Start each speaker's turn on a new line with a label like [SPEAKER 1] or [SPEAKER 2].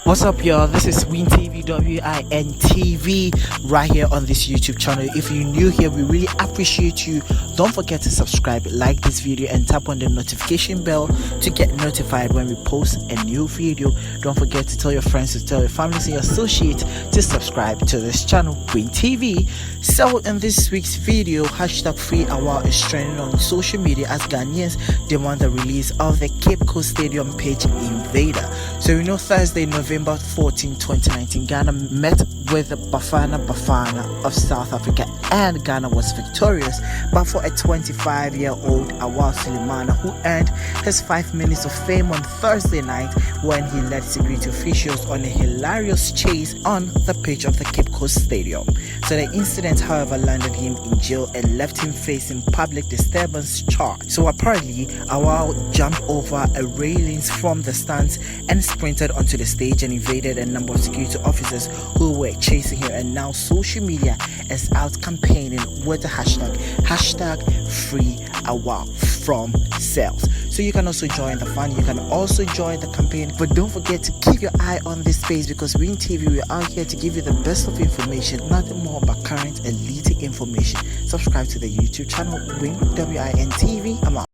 [SPEAKER 1] What's up, y'all? This is Wintv Wintv right here on this YouTube channel. If you're new here, we really appreciate you. Don't forget to subscribe, like this video, and tap on the notification bell to get notified when we post a new video. Don't forget to tell your friends, to tell your families and your associates to subscribe to this channel, Wintv. So in this week's video, hashtag Free Awal is trending on social media as Ghanaians demand the release of the Cape Coast Stadium pitch invader. So you know, Thursday, November 14, 2019, Ghana met with Bafana of South Africa, and Ghana was victorious, but for a 25-year-old Awal Sulemana, who earned his 5 minutes of fame on Thursday night when he led security officials on a hilarious chase on the pitch of the Cape Coast Stadium. So the incident, however, landed him in jail and left him facing public disturbance charge. So apparently, Awal jumped over a railings from the stands and sprinted onto the stage and invaded a number of security officers who were chasing him, and now social media is out campaigning with the hashtag Free Awal from cells. So you can also join the fun, you can also join the campaign, but don't forget to keep your eye on this space, because Wintv, we are here to give you the best of information, nothing more but current and leading information. Subscribe to the YouTube channel Wintv. I'm out.